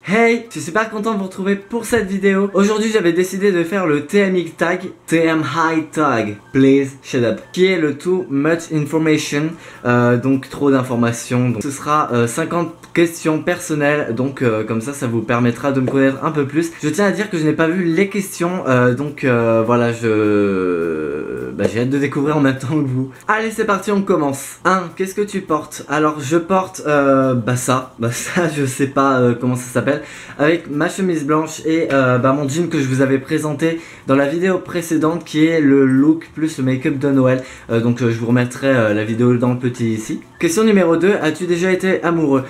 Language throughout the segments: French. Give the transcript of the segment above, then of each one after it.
Hey, je suis super content de vous retrouver pour cette vidéo. Aujourd'hui j'avais décidé de faire le TMI tag, please shut up, qui est le too much information, donc trop d'informations. Donc ce sera 50 questions personnelles, donc comme ça vous permettra de me connaître un peu plus. Je tiens à dire que je n'ai pas vu les questions, donc voilà, j'ai hâte de découvrir en même temps que vous. Allez, c'est parti, on commence. 1. Qu'est-ce que tu portes? Alors je porte ça je sais pas comment ça s'appelle, avec ma chemise blanche et mon jean que je vous avais présenté dans la vidéo précédente, qui est le look plus le make-up de Noël. Donc je vous remettrai la vidéo dans le petit ici. Question numéro 2, as-tu déjà été amoureux?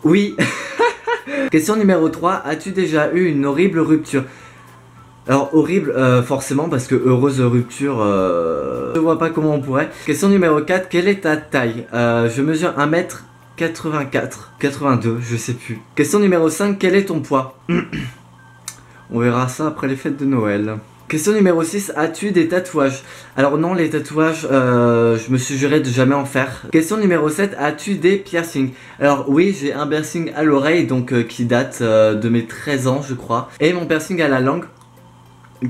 Oui. Question numéro 3, as-tu déjà eu une horrible rupture? Alors horrible forcément, parce que heureuse rupture, je vois pas comment on pourrait. Question numéro 4, quelle est ta taille? Je mesure 1m84, 82, je sais plus. Question numéro 5, quel est ton poids? On verra ça après les fêtes de Noël. Question numéro 6, as-tu des tatouages? Alors non, les tatouages, je me suis juré de jamais en faire. Question numéro 7, as-tu des piercings? Alors oui, j'ai un piercing à l'oreille, donc qui date de mes 13 ans je crois. Et mon piercing à la langue,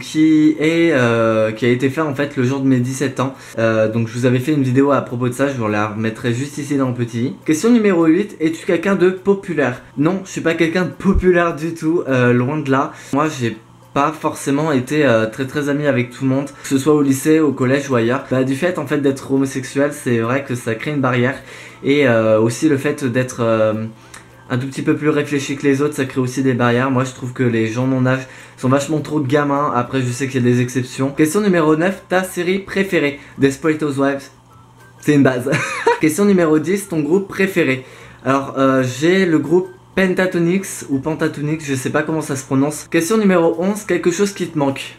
qui a été fait en fait le jour de mes 17 ans. Donc je vous avais fait une vidéo à propos de ça, je vous la remettrai juste ici dans le petit. Question numéro 8, es-tu quelqu'un de populaire? Non, je suis pas quelqu'un de populaire du tout, loin de là. Moi j'ai pas forcément été très ami avec tout le monde, que ce soit au lycée, au collège ou ailleurs. Du fait en fait d'être homosexuel, c'est vrai que ça crée une barrière. Et aussi le fait d'être un tout petit peu plus réfléchi que les autres, ça crée aussi des barrières. Moi je trouve que les gens de mon âge sont vachement trop de gamins. Après je sais qu'il y a des exceptions. Question numéro 9, ta série préférée? Desperate Housewives, c'est une base. Question numéro 10, ton groupe préféré? Alors j'ai le groupe Pentatonix ou Pentatonix, je sais pas comment ça se prononce. Question numéro 11, quelque chose qui te manque?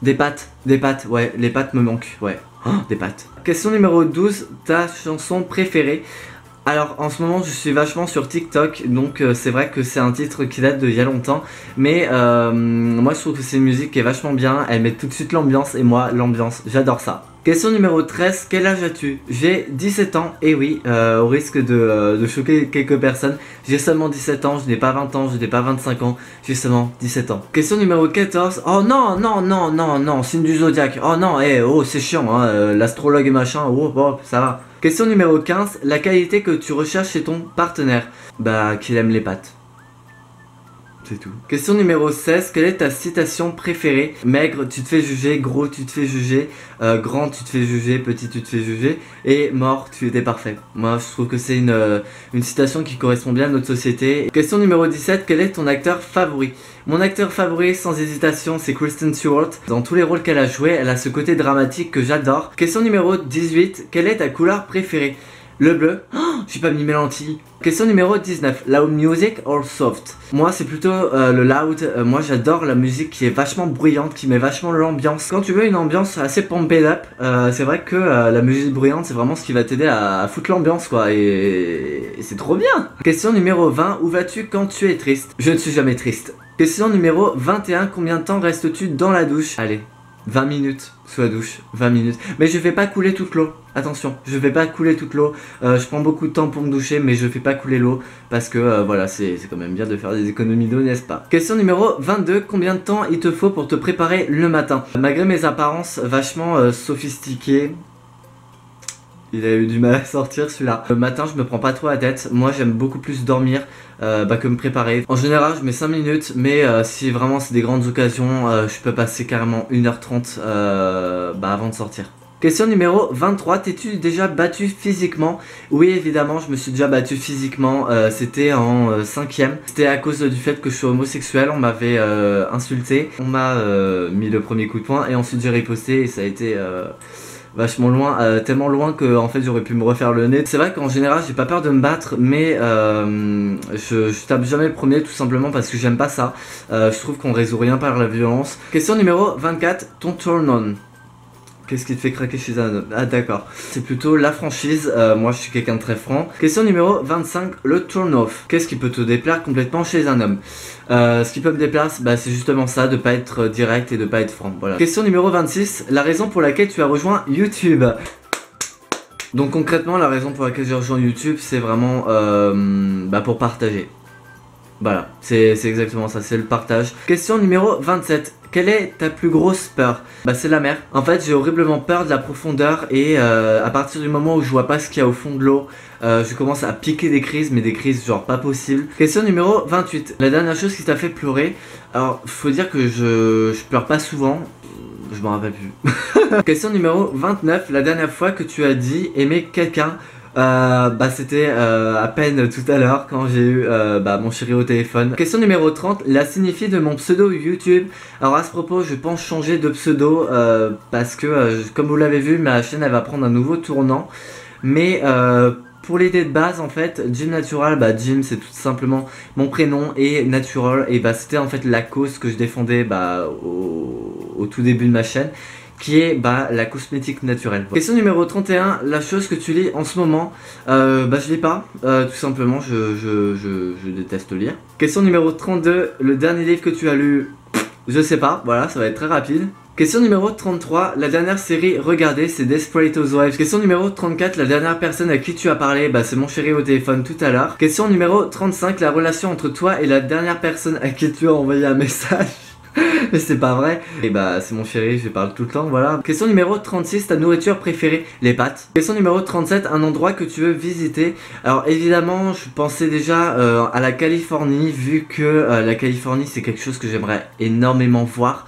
Des pâtes, ouais, les pâtes me manquent, ouais. Oh, des pâtes. Question numéro 12, ta chanson préférée? Alors en ce moment je suis vachement sur TikTok, donc c'est vrai que c'est un titre qui date d'il y a longtemps. Mais moi je trouve que c'est une musique qui est vachement bien, elle met tout de suite l'ambiance, et moi l'ambiance, j'adore ça. Question numéro 13, quel âge as-tu? J'ai 17 ans, et oui, au risque de choquer quelques personnes, j'ai seulement 17 ans, je n'ai pas 20 ans, je n'ai pas 25 ans, j'ai seulement 17 ans. Question numéro 14, oh non, signe du zodiaque, oh non, c'est chiant, hein, l'astrologue et machin, oh, ça va. Question numéro 15, la qualité que tu recherches chez ton partenaire? Qu'il aime les pâtes. C'est tout. Question numéro 16, quelle est ta citation préférée? Maigre, tu te fais juger. Gros, tu te fais juger. Grand, tu te fais juger. Petit, tu te fais juger. Et mort, tu étais parfait. Moi, je trouve que c'est une citation qui correspond bien à notre société. Question numéro 17, quel est ton acteur favori? Mon acteur favori, sans hésitation, c'est Kristen Stewart. Dans tous les rôles qu'elle a joué, elle a ce côté dramatique que j'adore. Question numéro 18, quelle est ta couleur préférée? Le bleu. Oh, j'ai pas mis mes lentilles. Question numéro 19, loud music or soft? Moi c'est plutôt le loud. Moi j'adore la musique qui est vachement bruyante, qui met vachement l'ambiance. Quand tu veux une ambiance assez pumped up, c'est vrai que la musique bruyante c'est vraiment ce qui va t'aider à foutre l'ambiance quoi, et c'est trop bien. Question numéro 20, où vas-tu quand tu es triste? Je ne suis jamais triste. Question numéro 21, combien de temps restes-tu dans la douche? Allez, 20 minutes sous la douche, 20 minutes. Mais je fais pas couler toute l'eau, attention, je fais pas couler toute l'eau. Je prends beaucoup de temps pour me doucher, mais je fais pas couler l'eau, parce que voilà, c'est quand même bien de faire des économies d'eau, n'est-ce pas? Question numéro 22, combien de temps il te faut pour te préparer le matin? Malgré mes apparences vachement sophistiquées, il a eu du mal à sortir celui-là. Le matin je me prends pas trop la tête, moi j'aime beaucoup plus dormir que me préparer. En général je mets 5 minutes, mais si vraiment c'est des grandes occasions, je peux passer carrément 1h30 avant de sortir. Question numéro 23, t'es-tu déjà battu physiquement? Oui évidemment, je me suis déjà battu physiquement, c'était en 5ème. C'était à cause du fait que je suis homosexuel, on m'avait insulté, on m'a mis le premier coup de poing, et ensuite j'ai riposté, et ça a été vachement loin, tellement loin que en fait j'aurais pu me refaire le nez. C'est vrai qu'en général j'ai pas peur de me battre, mais je tape jamais le premier, tout simplement parce que j'aime pas ça. Je trouve qu'on résout rien par la violence. Question numéro 24, ton turn on? Qu'est-ce qui te fait craquer chez un homme? Ah d'accord, c'est plutôt la franchise, moi je suis quelqu'un de très franc. Question numéro 25, le turn off. Qu'est-ce qui peut te déplaire complètement chez un homme? Ce qui peut me déplaire, c'est justement ça, de pas être direct et de pas être franc, voilà. Question numéro 26, la raison pour laquelle tu as rejoint YouTube? Donc concrètement, la raison pour laquelle j'ai rejoint YouTube, c'est vraiment pour partager. Voilà, c'est exactement ça, c'est le partage. Question numéro 27. Quelle est ta plus grosse peur? Bah c'est la mer. En fait j'ai horriblement peur de la profondeur et à partir du moment où je vois pas ce qu'il y a au fond de l'eau, je commence à piquer des crises, mais des crises genre pas possible. Question numéro 28. La dernière chose qui t'a fait pleurer. Alors faut dire que je pleure pas souvent. Je m'en rappelle plus. Question numéro 29. La dernière fois que tu as dit aimer quelqu'un. C'était à peine tout à l'heure quand j'ai eu mon chéri au téléphone. Question numéro 30, la signifie de mon pseudo YouTube. Alors à ce propos, je pense changer de pseudo parce que comme vous l'avez vu, ma chaîne elle va prendre un nouveau tournant. Mais pour l'idée de base en fait, Jim Natural, Jim c'est tout simplement mon prénom et Natural et c'était en fait la cause que je défendais au tout début de ma chaîne, qui est la cosmétique naturelle. Question numéro 31, la chose que tu lis en ce moment. Je lis pas, tout simplement, je déteste lire. Question numéro 32, le dernier livre que tu as lu, je sais pas, voilà, ça va être très rapide. Question numéro 33, la dernière série regardée c'est Desperate Housewives. Question numéro 34, la dernière personne à qui tu as parlé, c'est mon chéri au téléphone tout à l'heure. Question numéro 35, la relation entre toi et la dernière personne à qui tu as envoyé un message. Mais c'est pas vrai. Et c'est mon chéri, je parle tout le temps, voilà. Question numéro 36, ta nourriture préférée, les pâtes. Question numéro 37, un endroit que tu veux visiter. Alors évidemment, je pensais déjà à la Californie, vu que la Californie c'est quelque chose que j'aimerais énormément voir.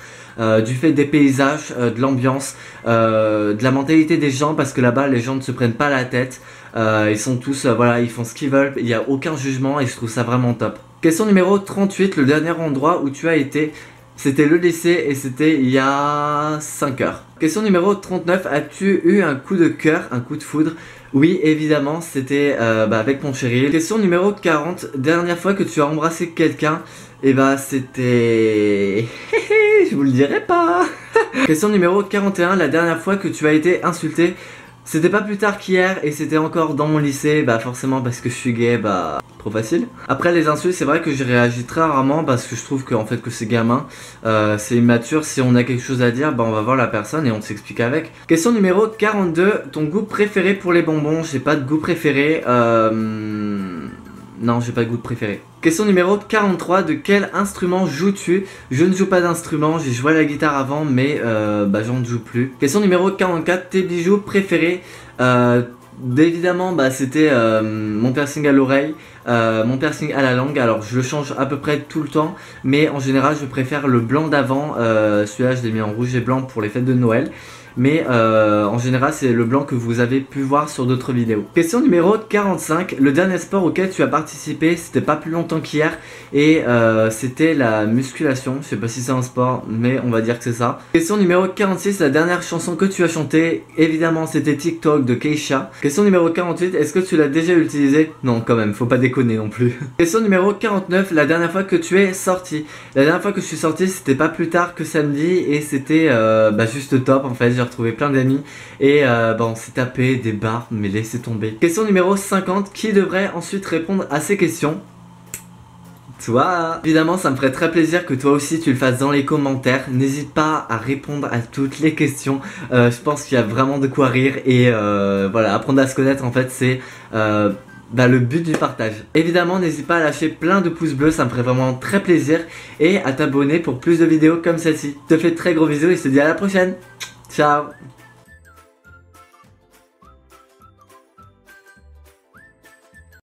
Du fait des paysages, de l'ambiance, de la mentalité des gens, parce que là-bas les gens ne se prennent pas la tête. Ils sont tous, ils font ce qu'ils veulent, il n'y a aucun jugement et je trouve ça vraiment top. Question numéro 38, le dernier endroit où tu as été. C'était le lycée et c'était il y a 5 heures. Question numéro 39, as-tu eu un coup de cœur, un coup de foudre? Oui, évidemment, c'était avec mon chéri. Question numéro 40, dernière fois que tu as embrassé quelqu'un, c'était... je vous le dirai pas. Question numéro 41, la dernière fois que tu as été insulté. C'était pas plus tard qu'hier et c'était encore dans mon lycée, forcément parce que je suis gay, trop facile. Après les insultes, c'est vrai que j'y réagis très rarement parce que je trouve que c'est gamin, c'est immature. Si on a quelque chose à dire, on va voir la personne et on s'explique avec. Question numéro 42, ton goût préféré pour les bonbons? J'ai pas de goût préféré, non, j'ai pas de goût préféré. Question numéro 43, de quel instrument joues-tu? Je ne joue pas d'instrument, j'ai joué à la guitare avant, mais j'en ne joue plus. Question numéro 44, tes bijoux préférés? Évidemment, c'était mon piercing à l'oreille, mon piercing à la langue. Alors je le change à peu près tout le temps, mais en général je préfère le blanc d'avant. Celui-là je l'ai mis en rouge et blanc pour les fêtes de Noël. Mais en général c'est le blanc que vous avez pu voir sur d'autres vidéos. Question numéro 45, le dernier sport auquel tu as participé, c'était pas plus longtemps qu'hier et c'était la musculation. Je sais pas si c'est un sport, mais on va dire que c'est ça. Question numéro 46, la dernière chanson que tu as chantée, évidemment c'était TikTok de Keisha. Question numéro 48, est-ce que tu l'as déjà utilisé? Non quand même, faut pas déconner non plus. Question numéro 49, la dernière fois que tu es sorti. La dernière fois que je suis sorti c'était pas plus tard que samedi et c'était juste top en fait. J'ai retrouvé plein d'amis et on s'est tapé des barres, mais laissez tomber. Question numéro 50, qui devrait ensuite répondre à ces questions? Toi. Évidemment ça me ferait très plaisir que toi aussi tu le fasses dans les commentaires. N'hésite pas à répondre à toutes les questions, je pense qu'il y a vraiment de quoi rire et apprendre à se connaître en fait c'est... le but du partage. Évidemment n'hésite pas à lâcher plein de pouces bleus, ça me ferait vraiment très plaisir, et à t'abonner pour plus de vidéos comme celle-ci. Je te fais de très gros bisous et je te dis à la prochaine. Ciao.